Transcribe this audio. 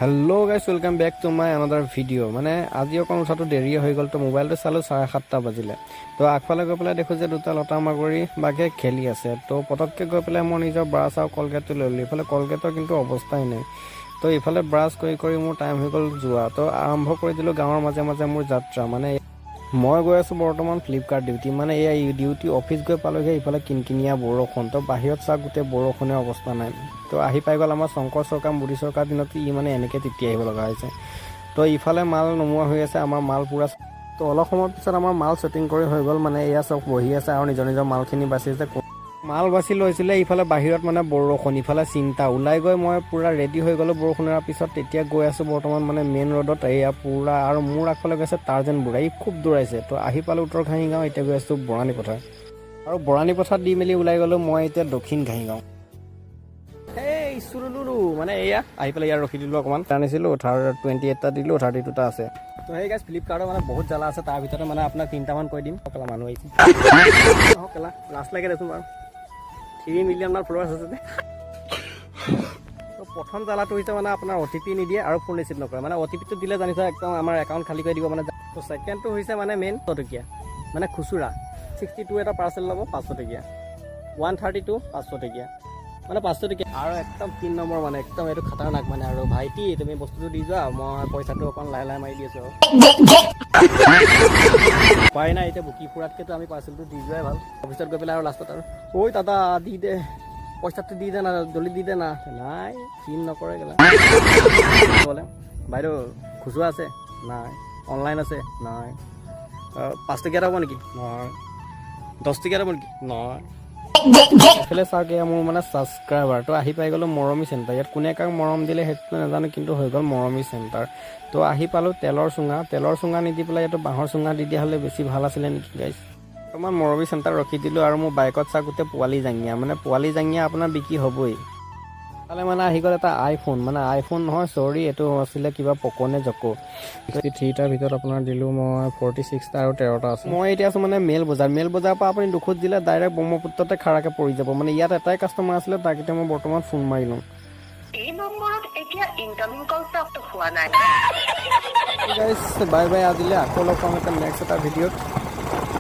hello guys welcome back to my another video মানে আজি অকণ উঠাটো দেৰি হৈ গ'ল তো মোবাইলটো চালো 7:30 বাজিলে তো আগফালে গৈ পেলাই দেখো যে দুটা লতা মাগুৰী বাঘে খেলি আছে তো পটককে গৈ পেলাই মই নিজৰ ব্ৰাছ আৰু কলগেটটো ললো ইফালে কলগেটৰ কিন্তু অৱস্থাই নাই তো ইফালে ব্ৰাছ কৰি কৰি মোৰ টাইম হৈ গ'ল যোৱা তো আৰম্ভ কৰি দিলো গাঁৱৰ মাজে মাজে মোৰ যাত্ৰা মানে মই গৈ আছো বৰ্তমান ফ্লিপকাৰ্ট ডিউটি মানে এই ডিউটি অফিস গৈ পালোগে ইফালে কিনকিনিয়া বৰষুণ তো বাহিৰত চা গোটেই বৰষুণে অৱস্থা নাই তো আহি পাই গ'ল আমাৰ শংকৰ চৰকাৰ মোদী চৰকাৰ দিনত ই মানে এনেকে তিতি আহিব লগা হৈছে তো ইফালে মাল নমুৱা হৈ আছে আমাৰ মাল পুৰা তো অলপ সময়ৰ পিছত আমাৰ মাল সেটিং কৰি হৈ গ'ল মানে এয়া চব বহি আছে আৰু নিজৰ নিজৰ মালখিনি বাছি আছে মাল বাছি লৈছিলে ইফালে বাহিৰত মানে বৰষুণ ইফালে চিন্তা ওলাই গৈ মই পুৰা ৰেডি হৈ গ'লো বৰষুণৰ পিছত তেতিয়া গৈ আছো বৰ্তমান মানে মেইন ৰোডত এয়া পুৰা আৰু মোৰ আগফালে গৈছে টাৰ্জেন বুঢ়া ই খুব দৌৰাইছে তো আহি পালো উত্তৰ ঘাঁহিগাঁও এতিয়া গৈ আছো বৰানী পথাৰ আৰু বৰানী পথাৰ দি মেলি ওলাই গ'লো মই এতিয়া দক্ষিণ ঘাঁহিগাঁও এই সুৰুলুৰু মানে এয়া আহি পেলাই ইয়াত ৰখি দিলো অকমান আনিছিলো 28টা দিলো 32টা আছে তো সেই গাইছ ফ্লিপকাৰ্টৰ মানে বহুত জ্বালা আছে তাৰ ভিতৰতে মানে আপোনাক 3টামান কৈ দিম অকলা মানুহ আহিছে অকলা লাষ্ট লাগে দেচোন বাৰু 3 মিলিয়ন মান ফলোৱাৰ্ছ আছে তো প্ৰথম জ্বালাটো হৈছে মানে আপোনাৰ অটিপি নিদিয়ে আৰু ফোন ৰিচিভ নকৰে মানে অটিপিটো দিলে জানিছে একদম আমাৰ একাউণ্ট খালী কৰি দিব মানে তো ছেকেণ্ডটো হৈছে মানে মেইন 100 টকীয়া মানে খুচুৰা 62 এটা পাৰ্চেল ল'ব 500 টকীয়া 132 500 টকীয়া মানে 500 টকীয়া আৰু একদম 3 নম্বৰ মানে একদম এইটো খাতাৰনাক মানে আৰু ভাইটি তুমি বস্তুটো দি যোৱা মই পইচাটো অকণ লাহে লাহে মাৰি দি আছো পাই নাই এতিয়া বুকি ফুৰাতকেতো আমি পাৰ্চেলটো দি যোৱাই ভাল অফিচত গৈ পেলাই আৰু লাষ্টত আৰু ঐ দাদা দি দে পইচাটো দি দে না জলদি দি দে না নাই চিন নকৰে গেলা বলে বাইদেউ খুচুৰা আছে নাই অনলাইন আছে নাই 5 টকীয়া হ'ব নেকি নাই 10 টকীয়া হ'ব নেকি নাই এফালে চাগে মোৰ মানে ছাবস্ক্ৰাইবাৰ তো আহি পাই গ'লো মৰমী চেণ্টাৰ ইয়াত কোনে কাক মৰম দিলে সেইটো নাজানো কিন্তু হৈ গ'ল মৰমী চেণ্টাৰ তো আহি পালো তেলৰ চুঙা নিদি পেলাই এইটো বাঁহৰ চুঙা দি দিয়া হ'লে বেছি ভাল আছিলে নেকি গাইছ তোমাৰ মৰমী চেণ্টাৰ ৰখি দিলোঁ আৰু মোৰ বাইকত চা গোটেই পোৱালি জাঙিয়া আপোনাৰ বিক্ৰী হ'বই তালে মানে আহি গ'ল এটা আইফোন মানে আইফোন নহয় চৰি এইটো আছিলে কিবা পকনে জকো 3টাৰ ভিতৰত আপোনাৰ দিলোঁ মই 46টা আৰু 13টা আছে মই এতিয়া আছোঁ মানে মেল বজাৰৰ পৰা আপুনি দুখোজ দিলে ডাইৰেক্ট ব্ৰহ্মপুত্ৰতে খাৰাকে পৰি যাব মানে ইয়াত এটাই কাষ্টমাৰ আছিলে তাক এতিয়া মই বৰ্তমান ফোন মাৰিলোঁ এই নম্বৰত এতিয়া ইনকামিং কল প্ৰাপ্ত হোৱা নাই গাইছ বাই বাই আজিলে আকৌ লগ পাম এটা নেক্সট এটা ভিডিঅ'ত